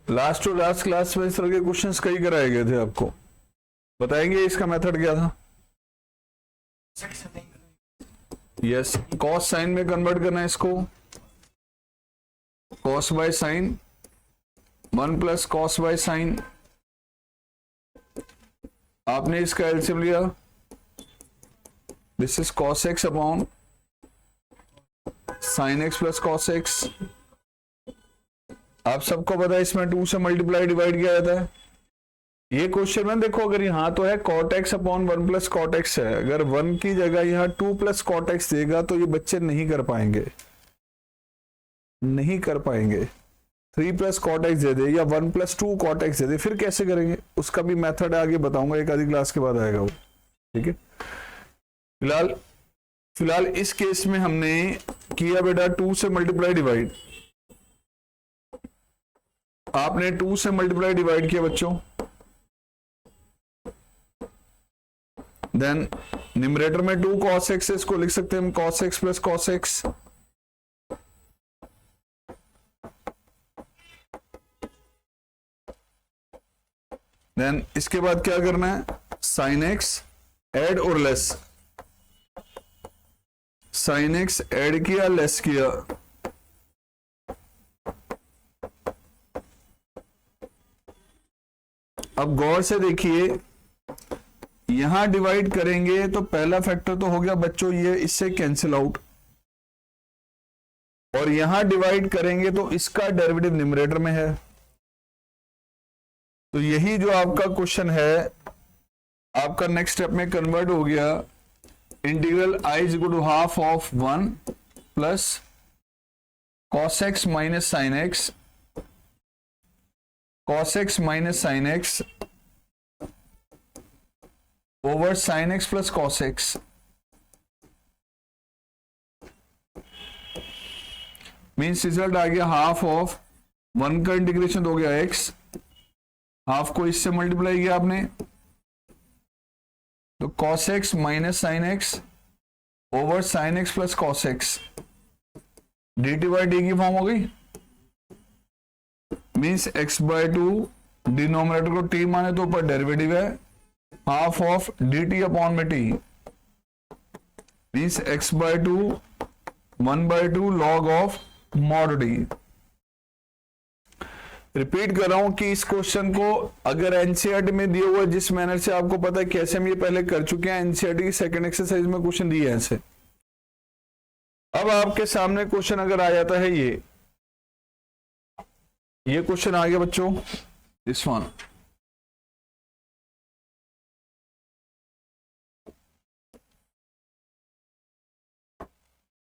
Last to last class में इस तरह के क्वेश्चंस कई कराए गए थे आपको, बताएंगे इसका मेथड क्या था? यस, कॉस साइन में कन्वर्ट करना है इसको, cos by sine 1 plus cos by sine, आपने इसका एलसीएम लिया, this is cos x upon sine x plus cos x. आप सबको पता है इसमें 2 से मल्टीप्लाई डिवाइड किया जाता है। ये क्वेश्चन में देखो, अगर यहां तो है cot x upon 1 plus cot x है, अगर 1 की जगह यहां 2 प्लस कॉट एक्स देगा तो ये बच्चे नहीं कर पाएंगे, नहीं कर पाएंगे। 3 प्लस कॉट एक्स दे दे या 1 प्लस 2 कॉट एक्स दे दे, फिर कैसे करेंगे? उसका भी मेथड आगे बताऊंगा, एक आधी क्लास के बाद आएगा वो, ठीक है। फिलहाल इस केस में हमने किया बेटा 2 से मल्टीप्लाई डिवाइड, आपने 2 से मल्टीप्लाई डिवाइड किया बच्चों, देन न्यूमरेटर में 2 cos x, इसको लिख सकते हैं हम cos x plus cos x, then इसके बाद क्या करना है, sin x ऐड और लेस, sin x ऐड किया लेस किया, अब गौर से देखिए, यहां डिवाइड करेंगे तो पहला फैक्टर तो हो गया बच्चों ये, इससे कैंसिल आउट, और यहां डिवाइड करेंगे तो इसका डेरिवेटिव न्यूमरेटर में है। तो यही जो आपका क्वेश्चन है, आपका नेक्स्ट स्टेप में कन्वर्ट हो गया, integral i is equal to half of 1 plus cos x minus sine x, cos x minus sine x over sine x plus cos x, means result आ गया हाफ ऑफ 1 का integration हो गया x, half को इससे multiply किया आपने, तो cos x minus sine x over sine x plus cos x, dt by D की फॉर्म हो गई, मीन्स x बाय 2, डिनोमिनेटर को t माने तो ऊपर डेरिवेटिव है, हाफ ऑफ dt अपॉन में t, means x by 2 1/2 log of mod d। Repeat कर रहा हूं कि इस क्वेश्चन को अगर एनसीईआरटी में दिया हुआ, जिस मैनर से आपको पता है कैसे हम ये पहले कर चुके हैं, एनसीईआरटी की सेकंड एक्सरसाइज में क्वेश्चन दिए हैं ऐसे। अब आपके सामने क्वेश्चन अगर आ जाता है ये क्वेश्चन आ गया बच्चों, दिस वन,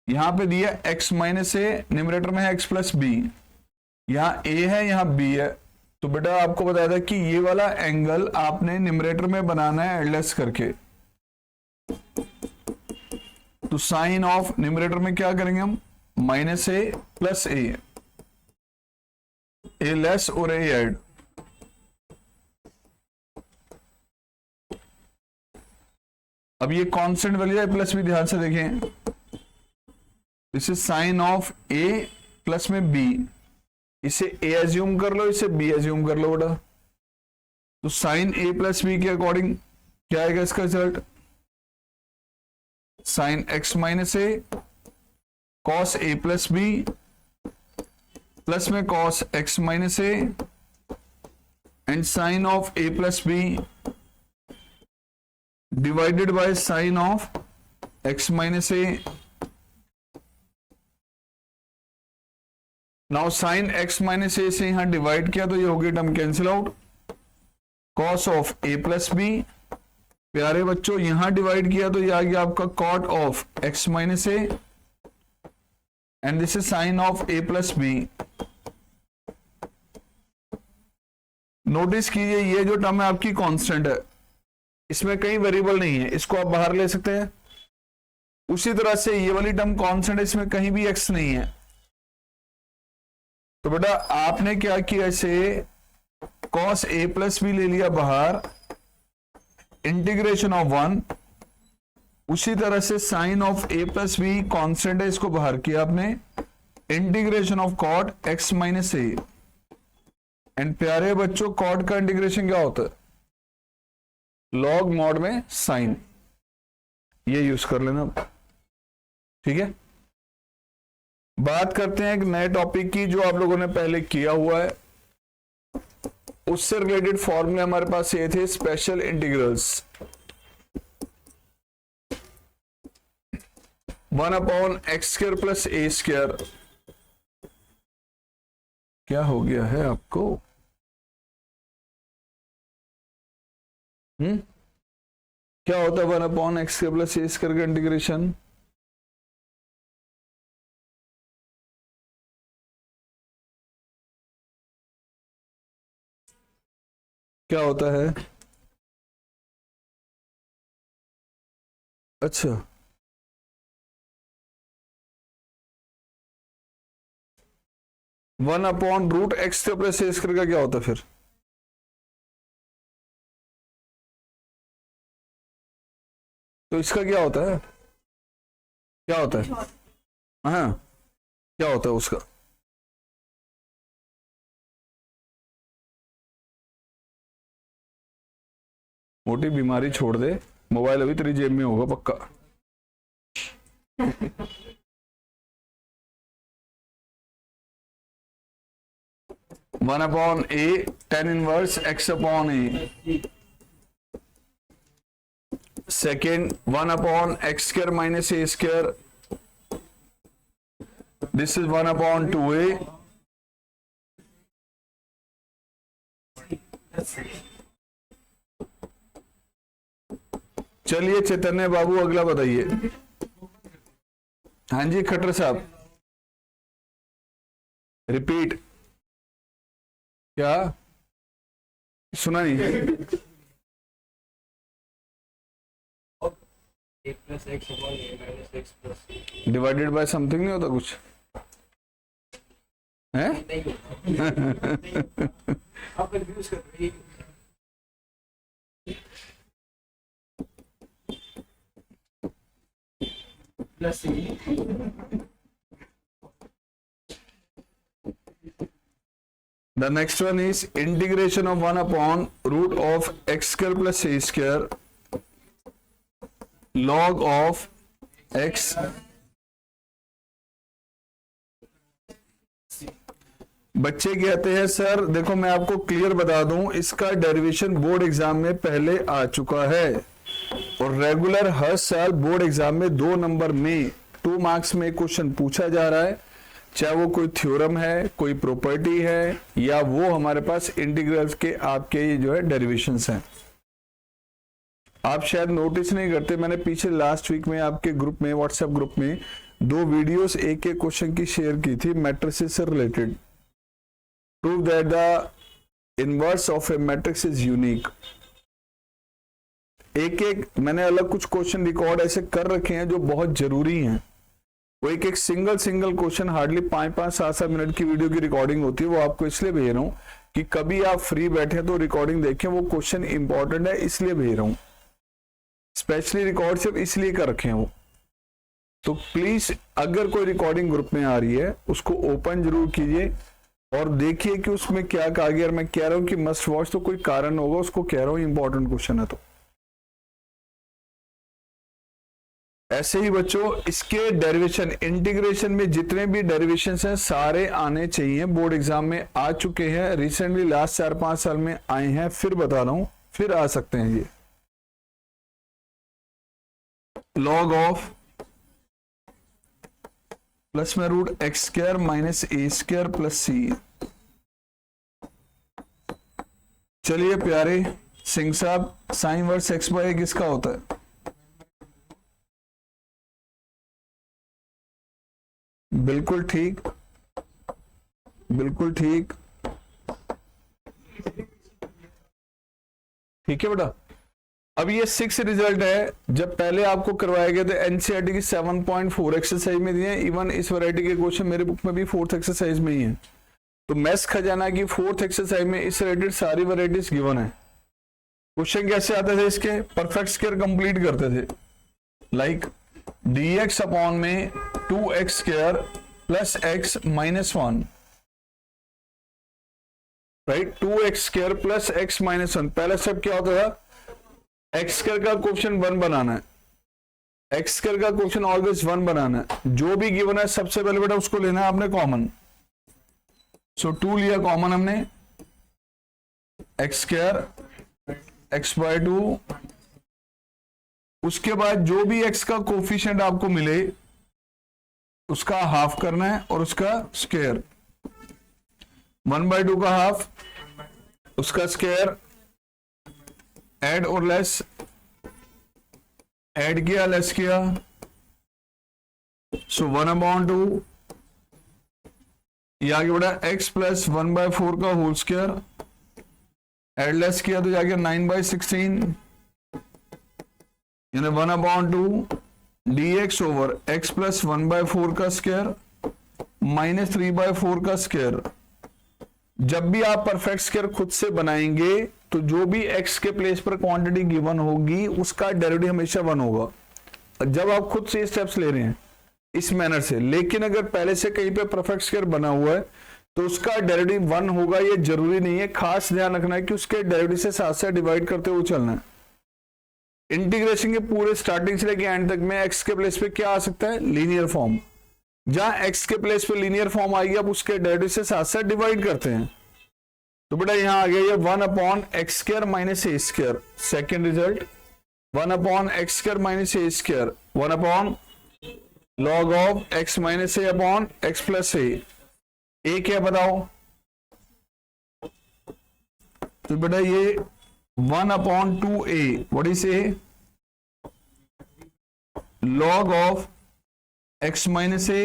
यहां पे दिया x माइनस ए, न्यूमरेटर में है x प्लस बी, यहां a है यहां b है, तो बेटा आपको बताया था कि ये वाला एंगल आपने न्यूमरेटर में बनाना है एडलेस करके, तो साइन ऑफ न्यूमरेटर में क्या करेंगे हम, माइनस ए प्लस ए लेस और ए ऐड, अब ये कांस्टेंट वैल्यू है प्लस भी, ध्यान से देखें, this is sine of A plus में बी, इसे ए एज्यूम कर लो, इसे बी एज्यूम कर लो बेटा, तो साइन ए प्लस बी के अकॉर्डिंग क्या आएगा इसका result, sine X minus A cos A plus B plus में cos x minus A and sine of A plus B divided by sine of x minus A. Now sine X minus A से यहां divide किया तो ये हो गई term cancel out, cos of A plus B, प्यारे बच्चों यहां डिवाइड किया तो ये आ गया आपका cot of x minus A and this is sine of A plus B. Notice कीजिए ये जो टर्म है आपकी कांस्टेंट है, इसमें कई वेरिएबल नहीं है, इसको आप बाहर ले सकते हैं, उसी तरह से ये वाली टर्म कांस्टेंट है, इसमें कहीं भी एक्स नहीं है, तो बेटा आपने क्या किया, इसे cos a प्लस बी ले लिया बाहर, इंटीग्रेशन ऑफ 1, उसी तरह से sine of a plus B constant है, इसको बाहर किया आपने, integration of cot x minus A. And प्यारे बच्चों कॉट का इंटीग्रेशन क्या होता है? लॉग मॉड में साइन। ये यूज कर लेना, ठीक है। बात करते हैं एक नए टॉपिक की जो आप लोगों ने पहले किया हुआ है। उससे रिलेटेड फॉर्मूले हमारे पास ये थे, special integrals. 1/x² plus a²। क्या हो गया है आपको? क्या होता है 1/x² प्लस a² का इंटीग्रेशन? क्या होता है? अच्छा, 1/√x² प्लस a² का क्या होता है फिर? तो इसका क्या होता है? क्या होता है? हाँ, क्या होता है उसका? मोटी बीमारी छोड़ दे, मोबाइल अभी तेरी जेब में होगा पक्का। One upon A tan inverse x upon A. Second 1/x² minus a²। This is 1/2a। चलिए चैतन्य बाबू अगला बताइए। हाँ जी खट्टर साहब, रिपीट। क्या सुना नहीं? डिवाइडेड बाय समथिंग नहीं होता कुछ है? आप कंफ्यूज कर रहे हैं। Plus The next one is integration of 1/√x² plus a² log of x। बच्चे कहते हैं सर देखो मैं आपको क्लियर बता दूं, इसका डेरिवेशन बोर्ड एग्जाम में पहले आ चुका है और रेगुलर हर साल बोर्ड एग्जाम में 2 नंबर में 2 मार्क्स में क्वेश्चन पूछा जा रहा है, चाहे वो कोई थ्योरम है, कोई प्रॉपर्टी है, या वो हमारे पास इंटीग्रल्स के आपके जो है डेरिवेशंस हैं। आप शायद नोटिस नहीं करते, मैंने पीछे लास्ट वीक में आपके ग्रुप में, व्हाट्सएप ग्रुप में 2 वीडियोस एक क्वेश्चन की शेयर की थी मैट्रिसेस से related. Prove that the inverse of A matrix is unique. एक मैंने अलग कुछ क्वेश्चन रिकॉर्ड ऐसे कर रखे हैं जो बहुत जरूरी हैं। वो एक सिंगल क्वेश्चन हार्डली 5-5, 7-7 मिनट की वीडियो की रिकॉर्डिंग होती है। वो आपको इसलिए भेज रहा हूं कि कभी आप फ्री बैठे तो रिकॉर्डिंग देखें, वो क्वेश्चन इंपॉर्टेंट है इसलिए भेज रहा हूं। स्पेशली रिकॉर्ड सिर्फ इसलिए कर रखे हैं वो। तो प्लीज अगर कोई रिकॉर्डिंग ग्रुप में आ रही है उसको ओपन जरूर कीजिए और देखिए कि उसमें क्या कहा गया। मैं कह रहा हूं कि मस्ट वॉच तो कोई कारण होगा, उसको कह रहा हूं इंपॉर्टेंट क्वेश्चन है। तो ऐसे ही बच्चों इसके डेरिवेशन, इंटीग्रेशन में जितने भी डेरिवेशन हैं सारे आने चाहिए। बोर्ड एग्जाम में आ चुके हैं, रिसेंटली लास्ट 4-5 साल में आए हैं, फिर बता रहा हूं फिर आ सकते हैं। ये लॉग ऑफ प्लस में √x² minus a² plus c। चलिए प्यारे सिंह साहब, साइन वर्स x/a किसका होता है? बिल्कुल ठीक, बिल्कुल ठीक, ठीक है बेटा। अब ये 6 रिजल्ट है, जब पहले आपको करवाए गए थे एनसीईआरटी की 7.4 एक्सरसाइज में दिए। इवन इस वैरायटी के क्वेश्चन मेरे बुक में भी 4th एक्सरसाइज में ही है। तो मैथ्स खजाना की 4th एक्सरसाइज में इस रिलेटेड सारी वैरायटीज गिवन है। क्वेश्चन कैसे आते थे इसके? परफेक्ट स्क्वायर कंप्लीट करते थे, लाइक dx अपॉन में 2x² plus x minus one, right, 2x² plus x minus one. पहला स्टेप क्या होता था, x² का कोएफिशिएंट 1 बनाना है, x² का कोएफिशिएंट ऑलवेज 1 बनाना है। जो भी गिवन है सबसे पहले बेटा उसको लेना है आपने कॉमन। सो 2 लिया कॉमन हमने, x² x/2, उसके बाद जो भी x का कोएफिशिएंट आपको मिले उसका हाफ करना है और उसका स्क्वायर, 1/2 का हाफ, उसका स्क्वायर, ऐड और लेस, ऐड किया लेस किया, सो 1/2, ये आगे बढ़ा x प्लस 1/4 का होल स्क्वायर, ऐड लेस किया तो जाके 9/16, यानी 1/2 dx ओवर x प्लस 1/4 का स्क्वायर माइनस 3/4 का स्क्वायर। जब भी आप परफेक्ट स्क्वायर खुद से बनाएंगे तो जो भी x के प्लेस पर क्वांटिटी गिवन होगी उसका डेरिवेटिव हमेशा 1 होगा जब आप खुद से स्टेप्स ले रहे हैं इस मैनर से। लेकिन अगर पहले से कहीं पे परफेक्ट स्क्वायर बना हुआ है तो उसका डेरिवेटिव 1 होगा, ये जरूरी नहीं है। खास ध्यान रखना है कि उसके डेरिवेटिव से साथ साथ डिवाइड करते हुए चलना है। इंटीग्रेशन के पूरे स्टार्टिंग से लेके एंड तक में x के प्लेस पे क्या आ सकता है, लीनियर फॉर्म। जहां x के प्लेस पे लीनियर फॉर्म आएगी आप उसके डेरिवेटिव से साथ साथ डिवाइड करते हैं। तो बेटा यहां आ गया ये 1/x² minus a²। Second result 1/x² minus a², 1 log of x minus a upon x plus a क्या बताओ। तो बेटा ये 1/2a, what is a, log of x minus a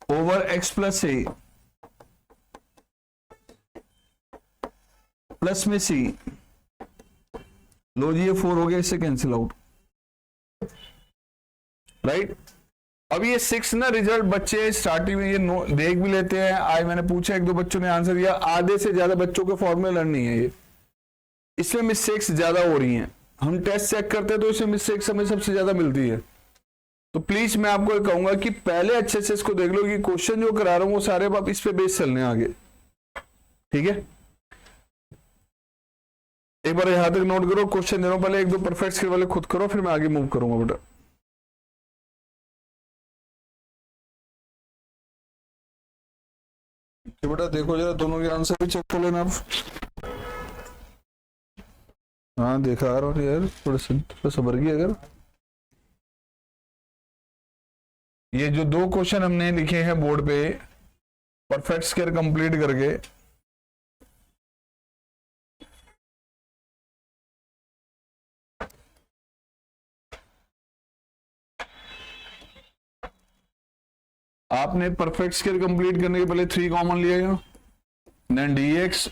over x plus a plus में c। लो जी ये 4 हो गया, इससे कैंसिल आउट, राइट। अब ये 6 ना रिजल्ट बच्चे स्टार्टिंग में ये देख भी लेते हैं। आज मैंने पूछा, 1-2 बच्चों ने आंसर दिया, आधे से ज्यादा बच्चों के फॉर्मूले लर्न नहीं है ये, इसमें मिस्टेक्स ज्यादा हो रही हैं। हम टेस्ट चेक करते हैं तो इसमें मिस्टेक्स हमें सबसे ज्यादा मिलती है। तो प्लीज मैं आपको कहूंगा कि पहले अच्छे से इसको देख लो कि क्वेश्चन जो करा रहा हूं वो सारे आप इस पे बेस चलने आगे, ठीक है। एक बार यहां तक नोट करो, क्वेश्चन दे रहा हूं, पहले 1-2 परफेक्ट स्क्वायर वाले खुद करो, फिर मैं आगे मूव करूंगा बेटा। तो बेटा देखो जरा दोनों के आंसर भी चेक कर लेना आप। हाँ देखा यार, थोड़ा सबर की। अगर ये जो 2 क्वेश्चन हमने लिखे हैं बोर्ड पे परफेक्ट स्क्वायर कंप्लीट करके, आपने परफेक्ट स्क्वायर कंप्लीट करने के पहले 3 कॉमन लिया, then dx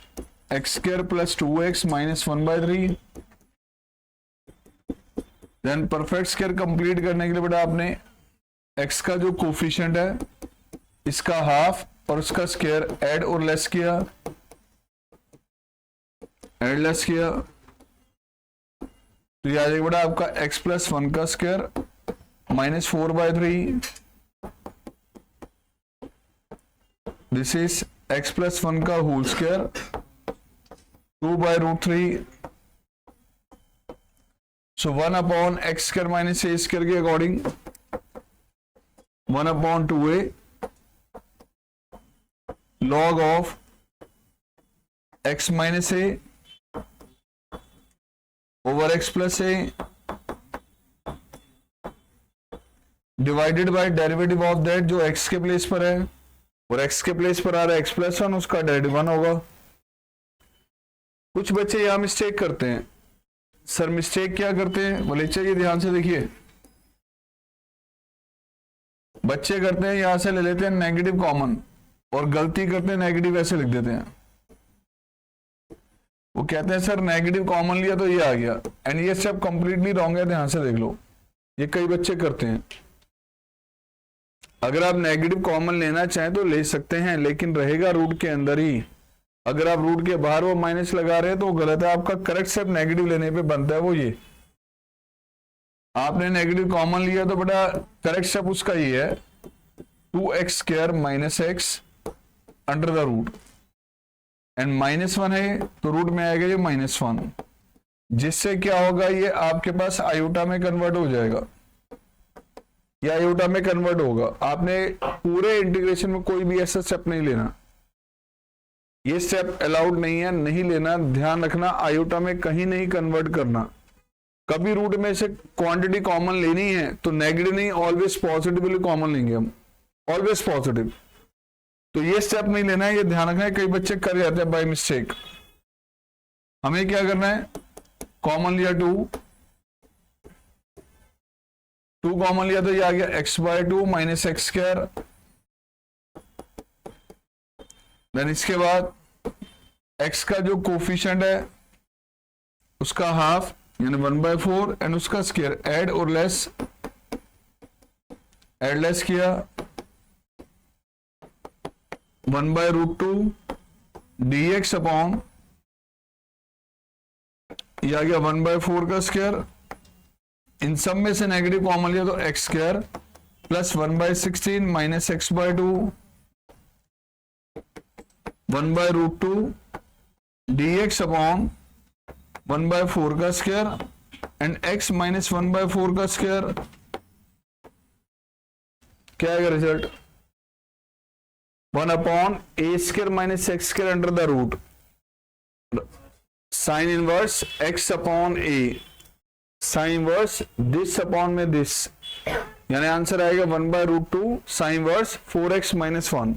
x² plus 2x minus 1/3, then perfect square complete करने के लिए बेटा आपने x का जो कोफिशिएंट है इसका हाफ और उसका स्क्वायर ऐड और लेस किया, ऐड लेस किया तो ये आ जाएगा बेटा आपका x प्लस 1 का square minus 4/3, this is x plus 1 का होल स्क्वायर 2/√3। सो 1/x² माइनस a² के according 1/2a log of x minus a over x plus a divided by derivative of that जो x के प्लेस पर है और x के place पर आ रहा है x प्लस 1, उसका डेरिवेटिव 1 होगा। कुछ बच्चे यहां मिस्टेक करते हैं। सर मिस्टेक क्या करते हैं बोले, चाहिए ध्यान से देखिए। बच्चे करते हैं यहां से ले लेते हैं नेगेटिव कॉमन और गलती करते हैं नेगेटिव ऐसे लिख देते हैं। वो कहते हैं सर नेगेटिव कॉमन लिया तो ये आ गया, एंड ये स्टेप कंप्लीटली रॉन्ग है, ध्यान से देख लो। ये कई बच्चे करते हैं। अगर आप नेगेटिव कॉमन लेना चाहें तो ले सकते हैं, लेकिन रहेगा रूट के अंदर ही। अगर आप रूट के बाहर वो माइनस लगा रहे हैं तो गलत है। आपका करेक्ट स्टेप नेगेटिव लेने पे बनता है वो ये। आपने नेगेटिव कॉमन लिया तो बेटा करेक्ट स्टेप उसका ये है 2x square minus x under the root, and -1 है तो रूट में आएगा ये -1, जिससे क्या होगा, ये आपके पास आयोटा में कन्वर्ट हो जाएगा, या आयोटा में कन्वर्ट होगा। आपने पूरे इंटीग्रेशन में कोई भी ऐसा स्टेप नहीं लेना, ये स्टेप अलाउड नहीं है, नहीं लेना। ध्यान रखना, आयोटा में कहीं नहीं कन्वर्ट करना। कभी रूट में से क्वांटिटी कॉमन लेनी है तो नेगेटिव नहीं, ऑलवेज पॉजिटिवली कॉमन लेंगे हम, ऑलवेज पॉजिटिव। तो ये स्टेप नहीं लेना है, ये ध्यान रखना है। कई बच्चे कर जाते हैं बाय मिस्टेक। हमें क्या करना है, कॉमन लिया 2 कॉमन लिया तो ये आ गया x/2 minus x square. Then इसके बाद x का जो कोफिशिएंट है उसका हाफ यानी 1/4 एंड उसका स्क्वायर, ऐड और लेस, ऐड लेस किया 1/√2 dx अपॉन, ये आ गया 1/4 का स्क्वायर। इन सब में से नेगेटिव कॉमन लिया तो x square plus 1/16 minus x/2 1/√2 dx upon 1/4 का स्क्वायर एंड x माइनस 1/4 का स्क्वायर। क्या आएगा result, 1 upon A square minus x square under the root sine inverse x upon A, sine inverse this upon में this, यानी answer आएगा 1/√2 sine inverse 4x minus 1।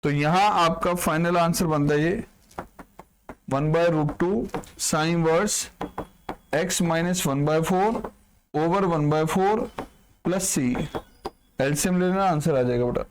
तो यहां आपका फाइनल आंसर बनता है ये 1/√2 sine inverse x minus 1/4 over 1/4 plus C. LCM लेना, आंसर आ जाएगा बेटा।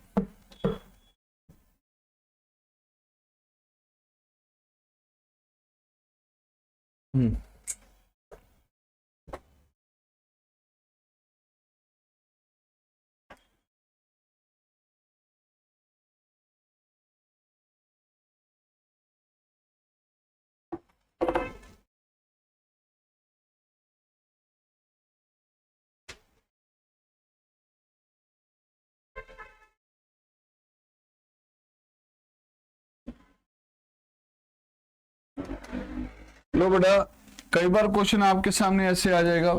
लो बेटा, कई बार क्वेश्चन आपके सामने ऐसे आ जाएगा,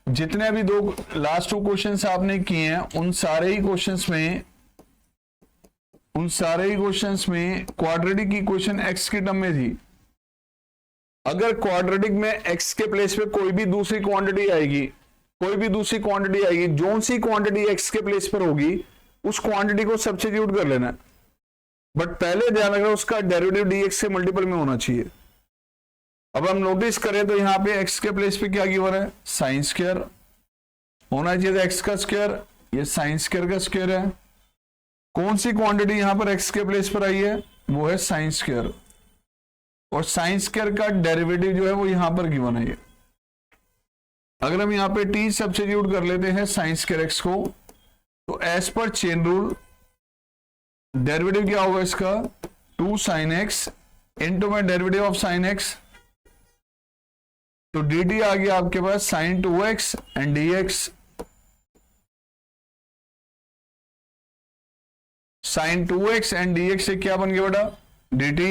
जितने अभी दो लास्ट 2 क्वेश्चंस आपने किए हैं उन सारे ही क्वेश्चंस में क्वाड्रेटिक इक्वेशन x की टर्म में थी। अगर क्वाड्रेटिक में x के प्लेस पे कोई भी दूसरी क्वांटिटी आएगी, जो सी क्वांटिटी x के प्लेस पर होगी उस क्वांटिटी को सब्स्टिट्यूट कर लेना, बट पहले ध्यान रखना उसका डेरिवेटिव dx से मल्टीपल में होना चाहिए। अब हम नोटिस करें तो यहां पे x के प्लेस पे क्या गिवन है, साइन स्क्वायर होना चाहिए था, x का स्क्वायर, ये साइन स्क्वायर का स्क्वायर है। कौन सी क्वांटिटी यहां पर x के प्लेस पर आई है, वो है साइन स्क्वायर, और साइन स्क्वायर का डेरिवेटिव जो है वो यहां पर गिवन है। ये अगर हम यहां पे t सब्स्टिट्यूट कर लेते हैं साइन स्क्वायर x को, तो as per chain rule derivative क्या होगा इसका, 2 sin x इंटू में डेरिवेटिव ऑफ sin x, तो dt आ गया आपके पास sin 2x and dx, sin 2x and dx से क्या बन गया बेटा, dt।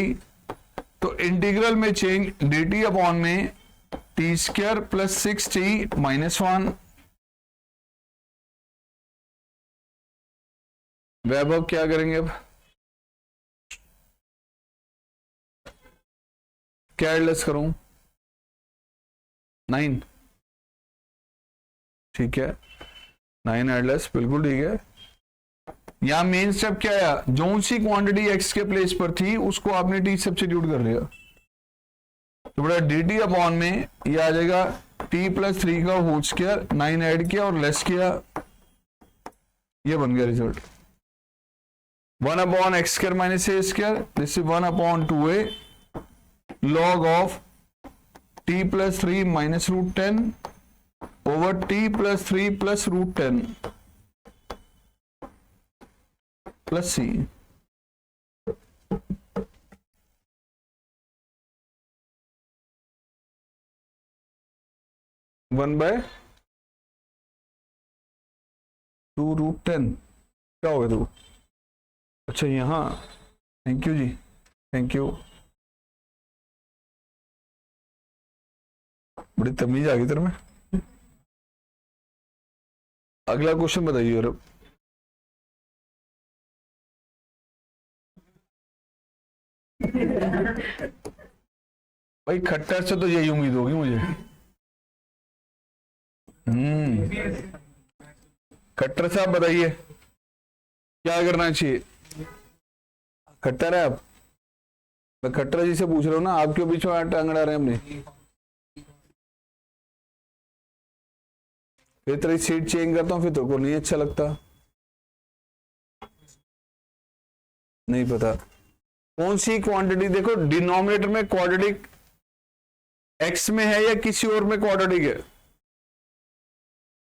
तो इंटीग्रल में चेंज dt अपॉन में t square plus 6t minus 1। वैभव क्या करेंगे अब, क्या एडलेस करूं, 9, ठीक है 9 एडलेस, बिल्कुल ठीक है। यहां मेन स्टेप क्या है, जो सी क्वांटिटी x के प्लेस पर थी उसको आपने t सब्स्टिट्यूट कर लिया, तो बड़ा dt अपॉन में ये आ जाएगा t प्लस 3 का होल स्क्वायर, 9 ऐड किया और लेस किया, ये बन गया result 1 upon x square minus A square, this is 1 upon 2a log of t plus 3 minus root 10 over t plus 3 plus root 10 plus c। One by 2√10 क्या होगा 2? अच्छा यहाँ, थैंक यू जी, थैंक यू, बड़ी तमीज आ गई तेरे में। अगला क्वेश्चन बताइए। और भाई खट्टर से तो यही उम्मीद होगी मुझे। खट्टर साहब बताइए क्या करना चाहिए। खट्टर है आप? मैं खट्टर जी से पूछ रहा हूँ ना, आप क्यों बीच में टांग अड़ा रहे हैं अपने? फिर तेरी सीट चेंज करता हूँ, फिर तो को नहीं अच्छा लगता। नहीं पता कौन सी क्वांटिटी, देखो डिनोमिनेटर में क्वाड्रेटिक एक्स में है या किसी और में क्वाड्रेटिक है।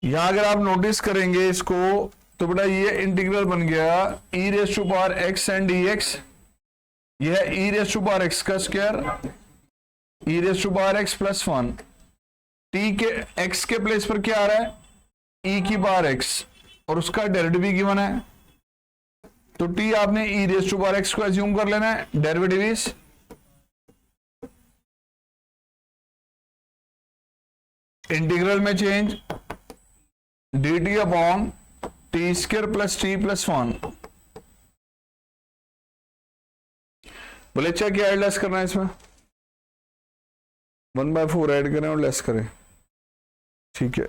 यहां अगर आप नोटिस करेंगे इसको तो बेटा ये इंटीग्रल बन गया E raise to power X and D X. यह है E raise to power X का square, E raise to power X plus 1। T के एक्स के प्लेस पर क्या आ रहा है? ई की पावर एक्स, और उसका डेरिवेटिव भी गिवन है। तो टी आपने ई रेस टू पावर एक्स को एज्यूम कर लेना है, डेरिवेटिव इज इंटीग्रल में change D T upon T square plus T plus 1। बोले अच्छा क्या ऐड लेस करना है इसमें? 1/4 ऐड करें और लेस करें, ठीक है,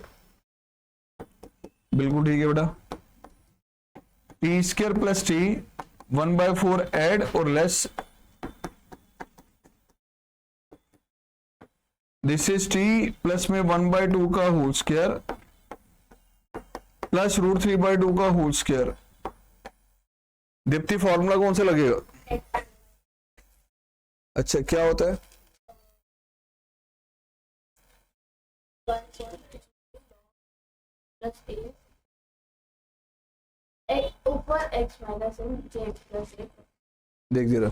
बिल्कुल ठीक है बेटा। T square plus T 1/4 add और less, this is T plus में 1/2 का होल स्क्वायर प्लस √3/2 का होल स्क्वायर। दीप्ति फॉर्मूला कौन सा लगेगा? अच्छा क्या होता है? ऊपर x minus j plus a। देख जरा,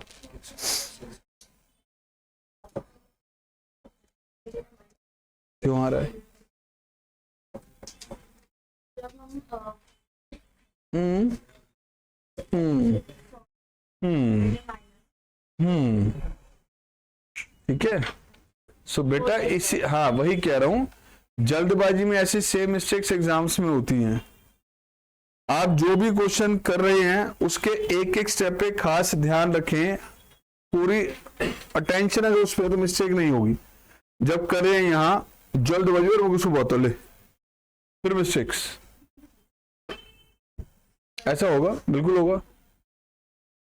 क्यों आ रहा है? जब हम ठीक है। सो बेटा इसी, हाँ वही कह रहा हूं, जल्दबाजी में ऐसी सेम मिस्टेक्स एग्जाम्स में होती हैं। आप जो भी क्वेश्चन कर रहे हैं उसके एक एक स्टेप पे खास ध्यान रखें, पूरी अटेंशन अगर उस पर, तो मिस्टेक नहीं होगी। जब कर रहे हैं यहां जल्दबाजी और वो बहुत ले फिर मिस्टेक्स, ऐसा होगा, बिल्कुल होगा।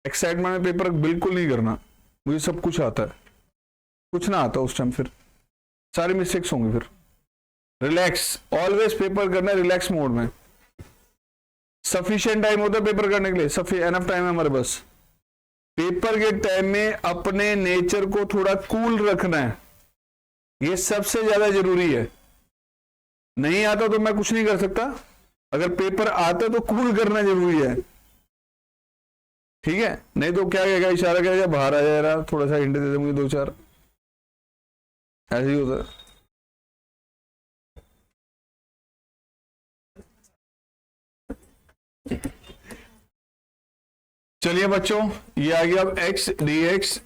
एक्साइटमेंट में पेपर बिल्कुल नहीं करना, मुझे सब कुछ आता है, कुछ ना आता उस टाइम फिर सारी मिस्टेक्स होंगी। फिर रिलैक्स, ऑलवेज पेपर करना है रिलैक्स मोड में। सफिशिएंट टाइम होता है पेपर करने के लिए, एनफ टाइम है हमारे पास। पेपर के टाइम में अपने नेचर को थोड़ा कूल रखना है, ये सबसे ज्यादा जरूरी है। नहीं आता तो मैं कुछ नहीं कर सकता, अगर पेपर आता तो कूल करना जरूरी है, ठीक है। नहीं तो क्या कहेगा, इशारा करेगा बाहर आ जाए रहा, थोड़ा सा हिंट दे दे मुझे 2-4, ऐसे ही होता है। चलिए बच्चों, ये आ गया अब x dx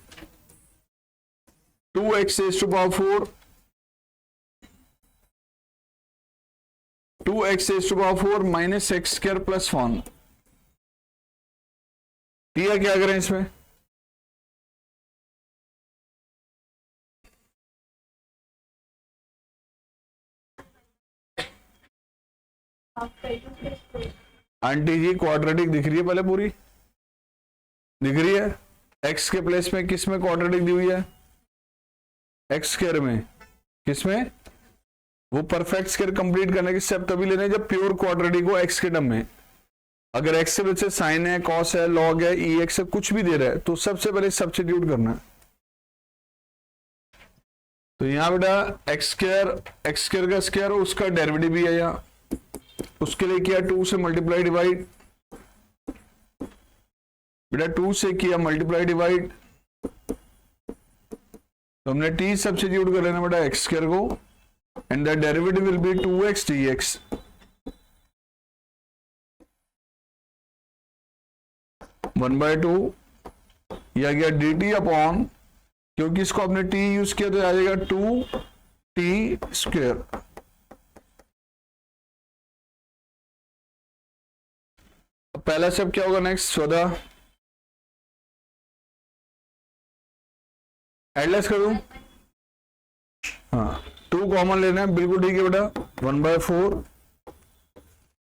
2x raise to power 4, 2x raise to power 4 minus x square plus 1। Tiya क्या करें इसमें? आंटी जी क्वाड्रेटिक दिख रही है पहले, पूरी दिख रही है। एक्स के प्लेस में किस में क्वाड्रेटिक दी हुई है? एक्स स्क्वायर में। किस में? वो परफेक्ट स्क्वायर कंप्लीट करने के स्टेप तभी लेने जब प्योर क्वाड्रेटिक हो एक्स के टर्म में। अगर एक्स के वजह से साइन है, कॉस है, लॉग है, ई एक्स है, कुछ भी दे रहा है तो सबसे पहले सब्स्टिट्यूट करना है। तो यहां बेटा एक्स स्क्वायर का स्क्वायर हो, उसका डेरिवेटिव भी है यहाँ, उसके लिए किया 2 से मल्टीप्लाई डिवाइड, बेटा 2 से किया मल्टीप्लाई डिवाइड, तो हमने t सब्स्टिट्यूट कर लेना बेटा एक्स स्क्वायर को, and the derivative will be 2x dx। 1/2 या गया डी टी अपॉन, क्योंकि इसको आपने टी यूज किया तो आ जाएगा 2t²। पहला स्टेप क्या होगा नेक्स्ट स्वदा, एडलेस कर दूं, हाँ 2 कॉमन लेना है, बिल्कुल ठीक है बेटा। 1/4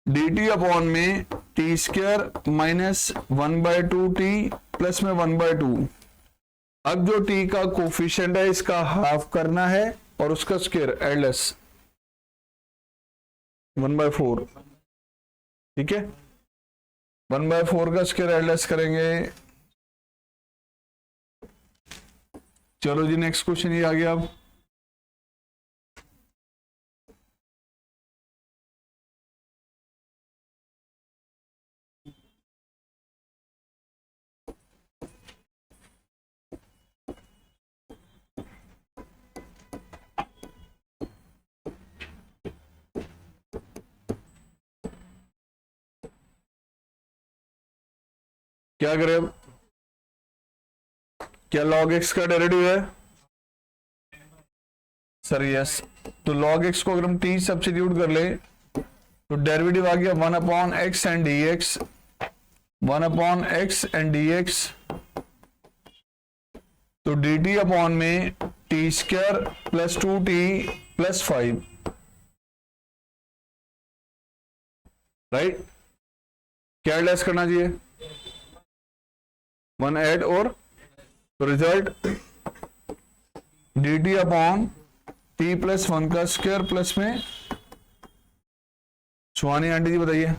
डी टी अपॉन में t² माइनस 1/2t प्लस में 1/2। अब जो t का कोफिशिएंट है इसका हाफ करना है और उसका स्क्वायर एडलेस 1/4, ठीक है। 1/4 का स्क्वायर एडलेस करेंगे। चलो जी नेक्स्ट क्वेश्चन ये आ गया। अब क्या करें अब, क्या log x का डेरिवेटिव है सर? यस। तो log x को अगर हम t सब्स्टिट्यूट कर ले तो डेरिवेटिव आ गया 1/x and dx, 1/x and dx। तो dt अपॉन में t² plus 2t plus 5, right. क्या लेस करना चाहिए? 1 ऐड और, तो result dt upon t plus 1 का स्क्वायर प्लस में, सुहानी आंटी जी बताइए।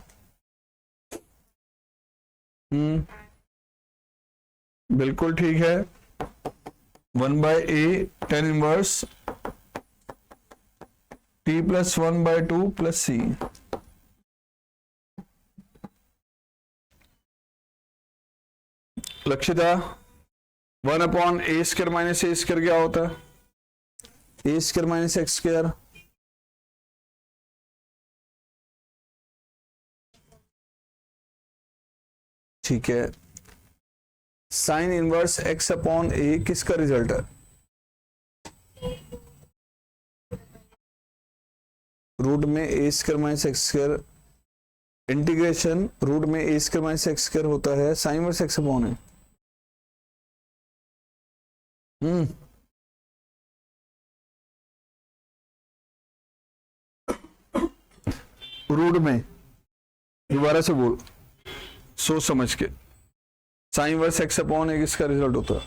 बिल्कुल ठीक है। 1/a tan inverse t plus 1/2 plus c। Lakshita 1/a² minus a² क्या होता है? a² minus x²। ठीक है। Sine inverse x upon a किसका रिजल्ट है? रूट में a² minus x², integration root में a² माइनस x² होता है sine inverse x upon a। Root में, दोबारा से बोल सोच समझ के, sine inverse x upon a किसका रिजल्ट होता है?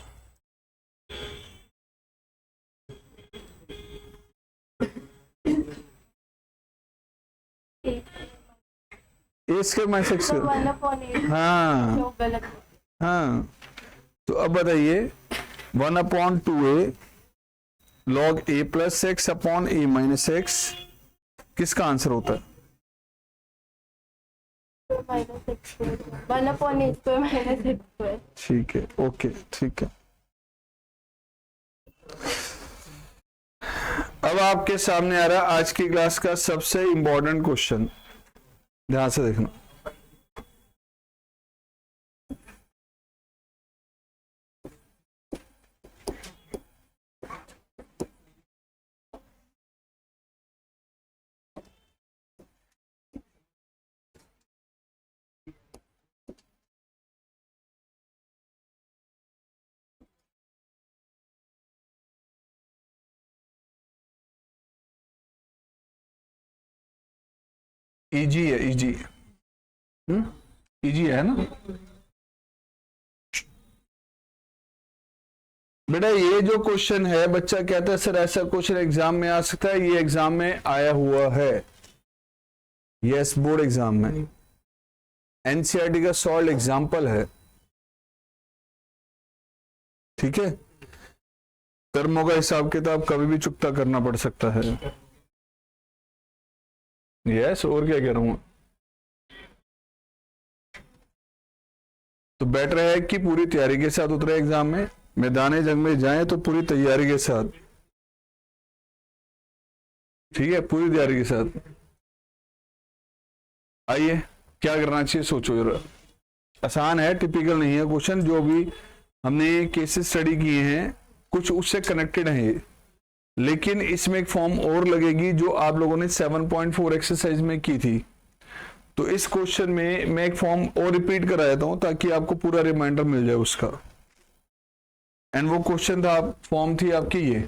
a² minus x²। हाँ हाँ, तो अब बताइए 1/2a log a plus x upon a minus x किसका आंसर होता है? ठीक है, ओके ठीक है। अब आपके सामने आ रहा आज की क्लास का सबसे इंपॉर्टेंट क्वेश्चन, ध्यान से देखना। इजी है, इजी, इजी है ना बेटा। ये जो क्वेश्चन है, बच्चा कहता है सर ऐसा क्वेश्चन एग्जाम में आ सकता है, ये एग्जाम में आया हुआ है, यस बोर्ड एग्जाम में, एनसीईआरटी का सॉल्व एग्जाम्पल है, ठीक है। कर्मों का हिसाब किताब कभी भी चुकता करना पड़ सकता है, यस। और क्या कह रहा हूं, तो बेटर है कि पूरी तैयारी के साथ उतरे एग्जाम में, मैदाने जंग में जाएं तो पूरी तैयारी के साथ, ठीक है, पूरी तैयारी के साथ आइए। क्या करना चाहिए सोचो जरा। आसान है, टिपिकल नहीं है क्वेश्चन। जो भी हमने केसेस स्टडी किए हैं कुछ उससे कनेक्टेड है ये, लेकिन इसमें एक फॉर्म और लगेगी जो आप लोगों ने 7.4 एक्सरसाइज में की थी। तो इस क्वेश्चन में मैं एक फॉर्म और रिपीट करा देता हूं ताकि आपको पूरा रिमाइंडर मिल जाए उसका। एंड वो क्वेश्चन था, फॉर्म थी आपकी ये,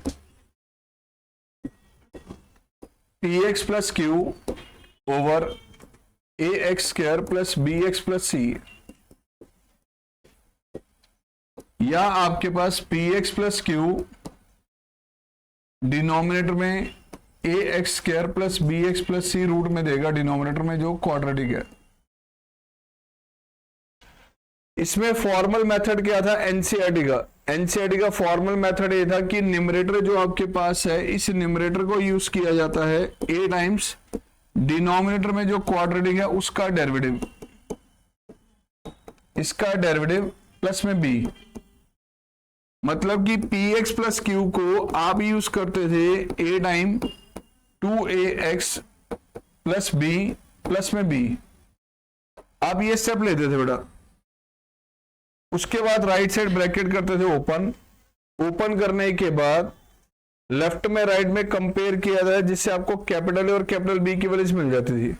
px plus Q over ax square plus bx plus C, या आपके पास px प्लस क्यू डिनोमिनेटर में ax square plus bx plus C root में देगा, डिनोमिनेटर में जो क्वाड्रेटिक है। इसमें फॉर्मल मेथड क्या था एनसीईआरटी का? एनसीईआरटी का फॉर्मल मेथड ये था कि न्यूमरेटर जो आपके पास है इस न्यूमरेटर को यूज किया जाता है a टाइम्स डिनोमिनेटर में जो क्वाड्रेटिक है उसका डेरिवेटिव, इसका डेरिवेटिव प्लस में b। मतलब कि px प्लस क्यू को आप यूज करते थे a time 2ax plus b plus में b, आप ये स्टेप लेते थे बेटा। उसके बाद राइट साइड ब्रैकेट करते थे ओपन, ओपन करने के बाद लेफ्ट में राइट में कंपेयर किया जाए जिससे आपको कैपिटल ए और कैपिटल बी की वैल्यूज मिल जाती थी।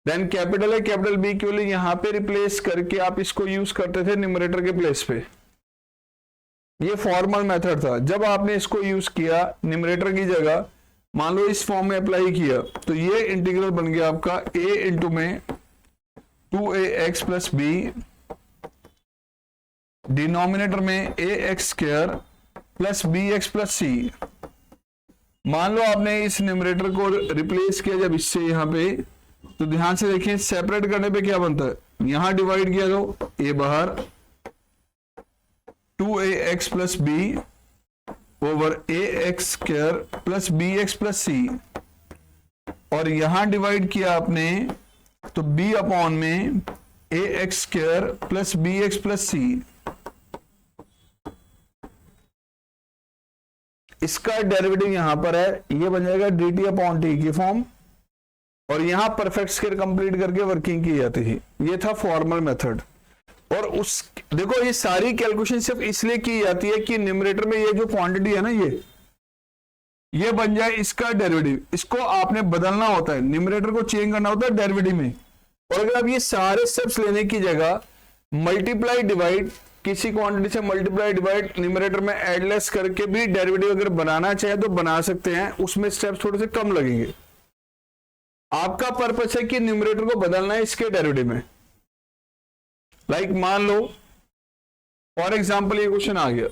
Then capital A capital B की वैल्यू यहां पे रिप्लेस करके आप इसको यूज करते थे न्यूमरेटर के प्लेस पे। ये फॉर्मल मेथड था। जब आपने इसको यूज किया न्यूमरेटर की जगह, मान लो इस फॉर्म में अप्लाई किया, तो ये इंटीग्रल बन गया आपका a इंटू में 2ax प्लस बी, डिनोमिनेटर में ax square plus bx plus C. मान लो आपने इस न्यूमरेटर को रिप्लेस किया जब इससे यहां पे, तो ध्यान से देखिए सेपरेट करने पे क्या बनता है, यहां डिवाइड किया तो a बाहर 2ax plus B over ax square plus bx plus C, और यहां डिवाइड किया आपने तो b अपॉन में ax square plus bx plus C. इसका डेरिवेटिव यहां पर है, ये बन जाएगा dt अपॉन टी की फॉर्म, और यहां परफेक्ट स्क्वायर कंप्लीट करके वर्किंग की जाती थी। ये था फॉर्मल मेथड। और उस देखो ये सारी कैलकुलेशन सिर्फ इसलिए की जाती है कि न्यूमरेटर में ये जो क्वांटिटी है ना ये बन जाए इसका डेरिवेटिव। इसको आपने बदलना होता है, न्यूमरेटर को चेंज करना होता है डेरिवेटिव में। और अगर आप ये सारे स्टेप्स लेने की जगह मल्टीप्लाई डिवाइड, किसी क्वांटिटी से मल्टीप्लाई डिवाइड न्यूमरेटर में एडलेस करके भी डेरिवेटिव अगर बनाना चाहे तो बना सकते हैं, उसमें स्टेप्स थोड़े से कम लगेंगे। आपका पर्पस है कि न्यूमरेटर को बदलना है इसके डेरिवेटिव में। लाइक मान लो फॉर एग्जांपल ये क्वेश्चन आ गया,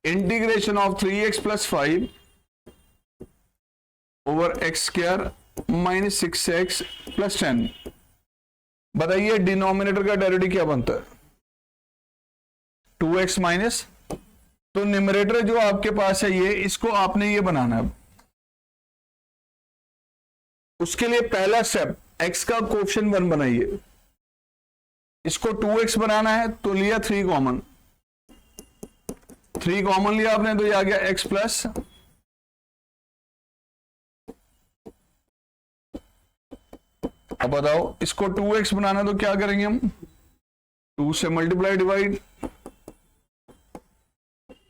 integration of 3x plus 5 over x square minus 6x plus 10। बताइए डिनोमिनेटर का डेरिवेटिव क्या बनता है, 2x माइनस, तो न्यूमरेटर जो आपके पास है ये, इसको आपने ये बनाना है। उसके लिए पहला स्टेप x का कोएफिशिएंट 1 बनाइए, इसको 2x बनाना है तो लिया 3 कॉमन, 3 कॉमन लिया आपने तो ये आ गया x प्लस, अब बताओ इसको 2x बनाना तो क्या करेंगे हम, 2 से मल्टीप्लाई डिवाइड,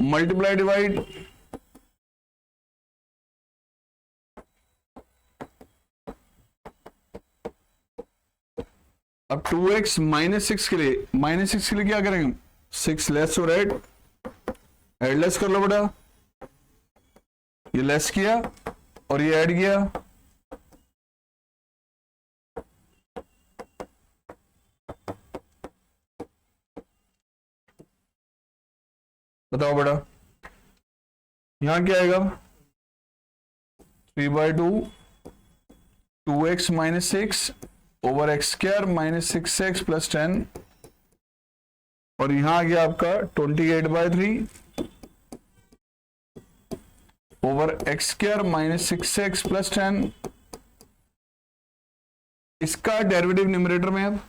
मल्टीप्लाई डिवाइड, अब 2x माइनस 6 के लिए, माइनस 6 के लिए क्या करेंगे, 6 लेस और ऐड लेस कर लो बेटा, ये लेस किया और ये ऐड किया, बताओ बेटा यहां क्या आएगा, 3/2 2x minus 6 over x square minus 6x plus 10, और यहां आ गया आपका 28/3 over x square minus 6x plus 10। इसका डेरिवेटिव न्यूमरेटर में अब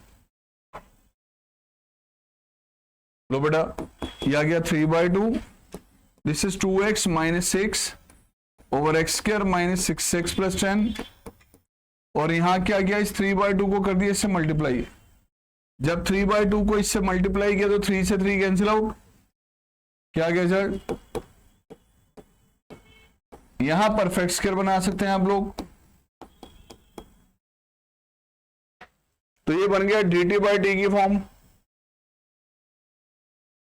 लो बेटा, यह आ गया 3/2, this is 2x minus 6 over x square minus 6x plus 10, और यहां क्या गया, इस 3/2 को कर दिया इससे मल्टीप्लाई, जब 3/2 को इससे मल्टीप्लाई किया तो 3 से 3 कैंसिल आउट, क्या गया सर? यहां परफेक्ट स्क्वायर बना सकते हैं आप लोग, तो ये बन गया dt/t की फॉर्म।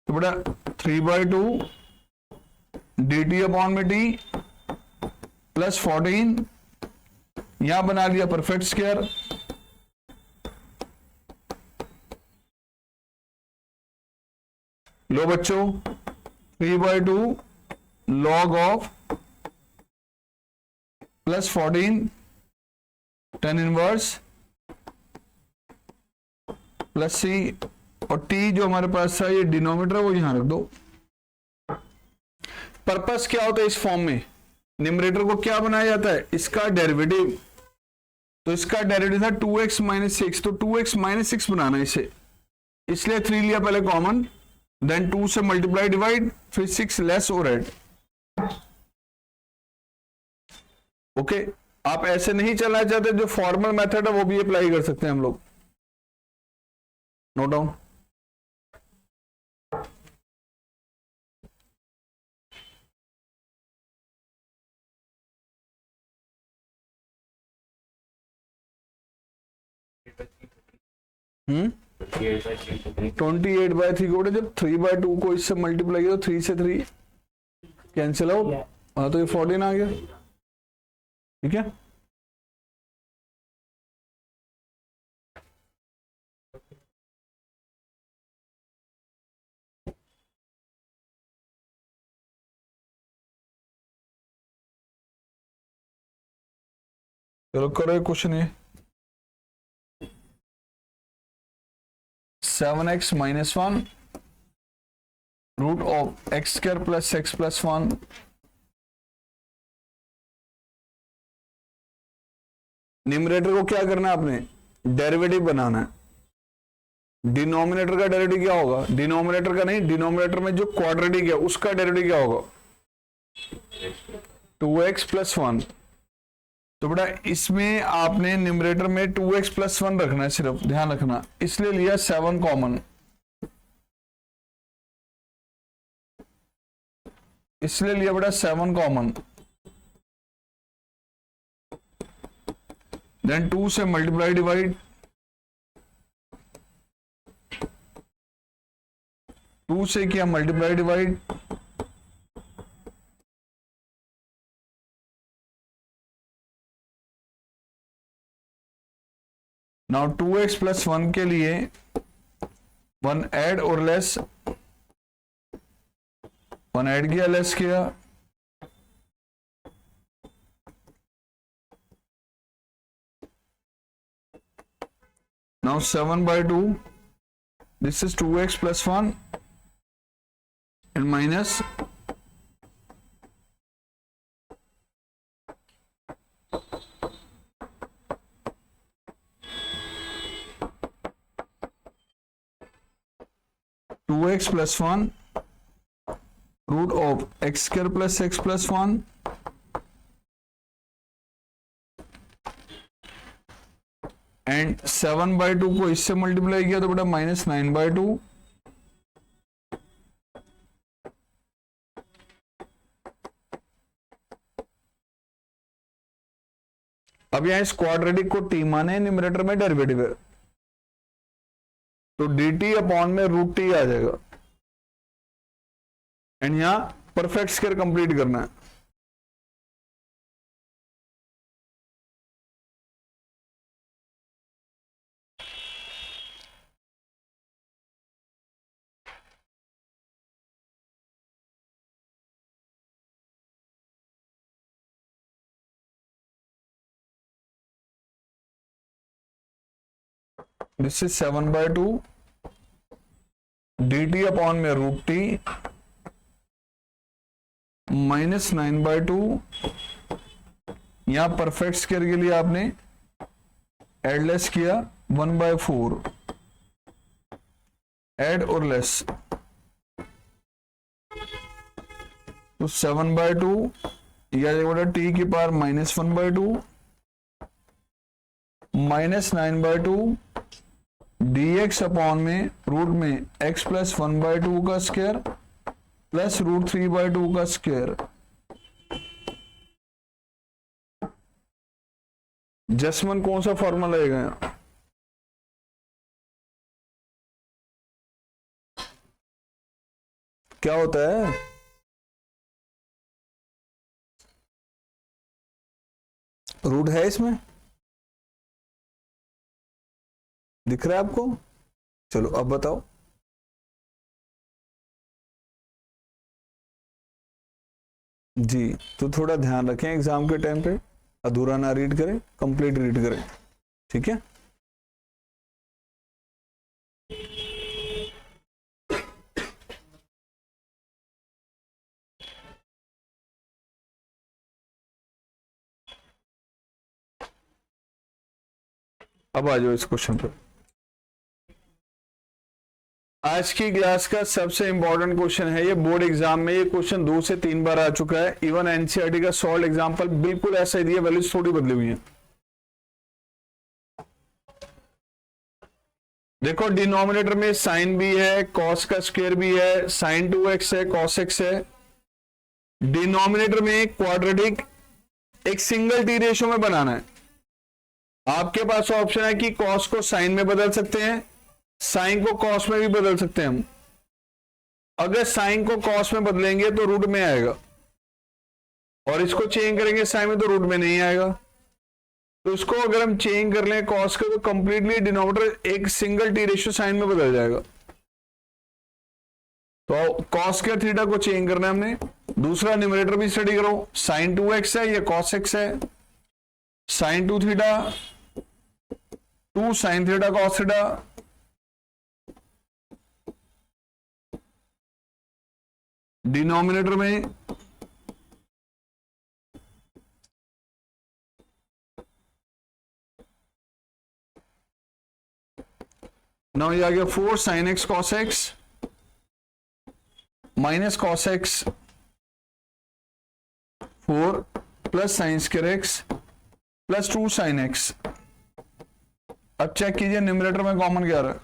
तो बेटा 3/2 dt/t प्लस 14, यहां बना लिया परफेक्ट स्क्वायर। लो बच्चों, 3/2 log of plus 14 tan inverse plus C, और t जो हमारे पास था ये डिनोमिनेटर वो यहां रख दो। पर्पस क्या होता है इस फॉर्म में? न्यूमरेटर को क्या बनाया जाता है? इसका डेरिवेटिव। तो इसका डेरिवेटिव था 2x माइनस 6, तो 2x माइनस 6 बनाना है इसे, इसलिए 3 लिया पहले कॉमन, देन 2 से मल्टीप्लाई डिवाइड, फिर 6 लेस और ऐड। ओके, आप ऐसे नहीं चलना चाहते, जो फॉर्मल मेथड है वो भी अप्लाई कर सकते हैं हम लोग। Note down. हम्म 28/3 को जब 3/2 को इससे मल्टीप्लाई किया तो 3 से 3 कैंसिल आउट, हाँ तो ये 14 आ गया। ठीक है, चलो करो एक क्वेश्चन ये। 7x minus 1 root of x square plus x plus 1, numerator को क्या करना है आपने? डेरिवेटिव बनाना है। डिनोमिनेटर का डेरिवेटिव क्या होगा? डिनोमिनेटर का नहीं, डिनोमिनेटर में जो क्वाड्रेटिक है उसका डेरिवेटिव क्या होगा? 2x plus 1। तो बेटा इसमें आपने न्यूमरेटर में 2x प्लस 1 रखना है, सिर्फ ध्यान रखना, इसलिए लिया 7 कॉमन, इसलिए लिया बेटा 7 कॉमन, देन 2 से मल्टीप्लाई डिवाइड, 2 से किया multiply divide, now 2x plus 1 के लिए 1 ऐड और लेस, 1 ऐड किया लेस किया, now 7/2, this is 2x plus 1 and minus 2x plus 1 root of x square plus x plus 1 and 7/2 को इससे मल्टीप्लाई किया तो बेटा -9/2, अब यहां इस क्वाड्रेटिक को टी माने, न्यूमरेटर में डेरिवेटिव है, तो dt अपॉन में √t आ जाएगा, एंड यहां परफेक्ट स्क्वायर कंप्लीट करना है। दिस इज 7/2 dt अपॉन में √t -9/2, यहां परफेक्ट स्क्वायर के लिए आपने एडलेस किया 1/4, एड और लेस, तो 7/2 या t की पावर -1/2 -9/2 d dx अपॉन में रूट में x प्लस 1/2 का स्क्वायर प्लस रूट 3/2 का स्क्वायर। जसमन कौन सा फॉर्मूला लगेगा यहाँ? क्या होता है? रूट है इसमें, दिख रहा है आपको? चलो अब बताओ। जी, तो थोड़ा ध्यान रखें एग्जाम के टाइम पे, अधूरा ना रीड करें, कंप्लीट रीड करें, ठीक है? अब आ जाओ इस क्वेश्चन पे। आज की क्लास का सबसे इंपॉर्टेंट क्वेश्चन है ये, बोर्ड एग्जाम में ये क्वेश्चन 2 से 3 बार आ चुका है। इवन एनसीईआरटी का सॉल्व एग्जांपल बिल्कुल ऐसा ही दिया, वैल्यूज थोड़ी बदली हुई है। देखो डिनोमिनेटर में साइन भी है, कॉस का स्क्वायर भी है, साइन 2x है, कॉस x है। डिनोमिनेटर में क्वाड्रेटिक एक सिंगल टी रेशियो में बनाना है। आपके पास ऑप्शन है कि कॉस को साइन में बदल सकते हैं, साइन को कॉस में भी बदल सकते हैं हम। अगर साइन को कॉस में बदलेंगे तो रूट में आएगा, और इसको चेंज करेंगे साइन में तो रूट में नहीं आएगा। तो इसको अगर हम चेंज कर लें कॉस का, तो कंप्लीटली डिनोमिनेटर एक सिंगल टी रेशियो साइन में बदल जाएगा। तो कॉस के थीटा को चेंज करना है हमने। दूसरा न्यूमरेटर भी स्टडी करो, साइन 2x है, ये कॉस x है। Sine 2 theta, 2 sine theta cos theta, denominator में नाउ ये आ गया 4 sine x cos x minus cos x 4 plus sine square x plus 2 sine x. अब चेक कीजिए न्यूमरेटर में कॉमन क्या रहा है।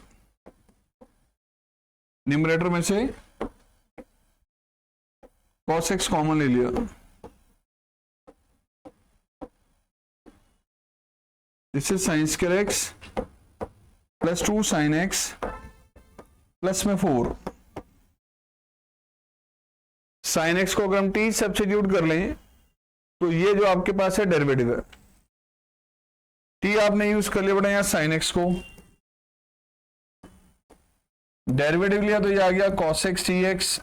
न्यूमरेटर में से cos x कॉमन ले लिया, this is sine square x plus 2 sine x plus में 4। साइन x को अगर हम t सब्स्टिट्यूट कर लें तो ये जो आपके पास है डेरिवेटिव है, t आपने यूज कर लिया बेटा यहां साइन x को, डेरिवेटिव लिया तो ये आ गया cos x dx।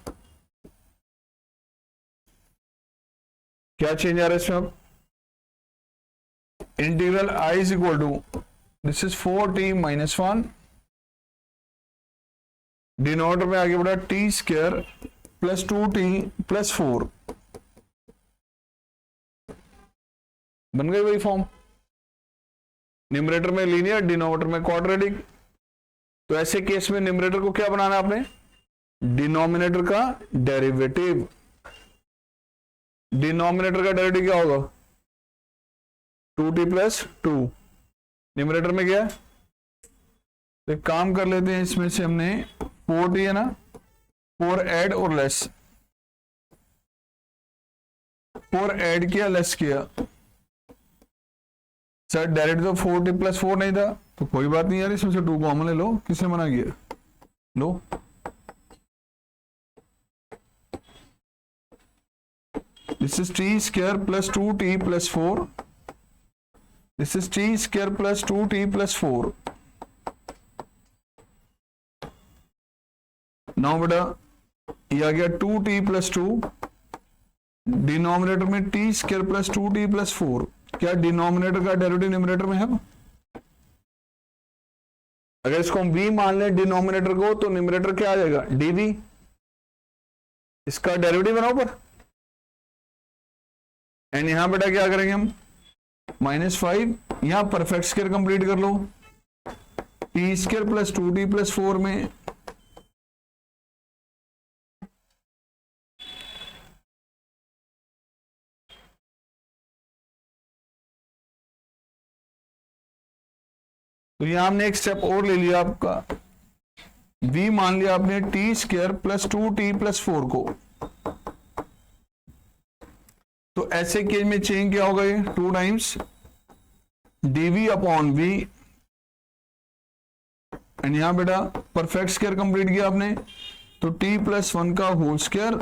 क्या चेंज आ रहा है इसमें? अब integral i is equal to this is 4t minus 1, denominator में आगे बढ़ा t square plus 2t plus 4। बन गई वही फॉर्म, न्यूमरेटर में लीनियर, डिनोमिनेटर में क्वाड्रेटिक। तो ऐसे केस में न्यूमरेटर को क्या बनाना है आपने? डिनोमिनेटर का डेरिवेटिव। डिनोमिनेटर का डेरिवेटिव क्या होगा? 2t plus 2। न्यूमरेटर में क्या है? तो एक काम कर लेते हैं, इसमें से हमने 4t है ना, 4 ऐड और लेस, 4 ऐड किया लेस किया। सर डायरेक्ट तो 4t प्लस 4 नहीं था, तो कोई बात नहीं यार, इसमें से 2 कॉमन ले लो, किसने मना किया? लो, this is t square plus 2t plus 4, this is t square plus 2t plus 4। Now बेटा ये आ गया 2t plus 2, डिनोमिनेटर में t square plus 2t plus 4। क्या डिनोमिनेटर का डेरिवेटिव न्यूमरेटर में है? अगर इसको हम v मान लें डिनोमिनेटर को, तो न्यूमरेटर क्या आ जाएगा? dv। इसका डेरिवेटिव बनाओ पर, एंड यहां बेटा क्या करेंगे हम? -5, यहां परफेक्ट स्क्वायर कंप्लीट कर लो, T square plus 2t plus 4 में तो यहां हमने एक स्टेप और ले लिया आपका, v मान लिया आपने T square plus 2t plus 4 को। तो ऐसे केस में चेंज क्या होगा, ये 2 times dv upon v, and यहां बेटा परफेक्ट स्क्वायर कंप्लीट किया आपने, तो t प्लस 1 का होल स्क्वायर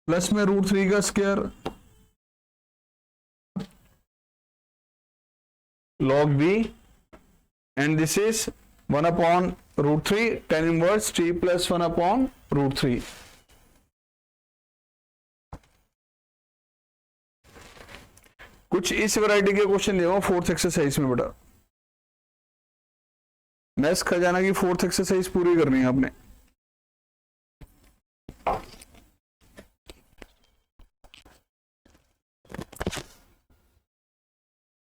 प्लस में √3 का square log v, and this is 1 upon √3 tan inverse t plus 1 upon √3। कुछ इस वैरायटी के क्वेश्चन दिए हुए 4th एक्सरसाइज में बेटा, मैथ्स खजाना की 4th एक्सरसाइज पूरी करनी है आपने।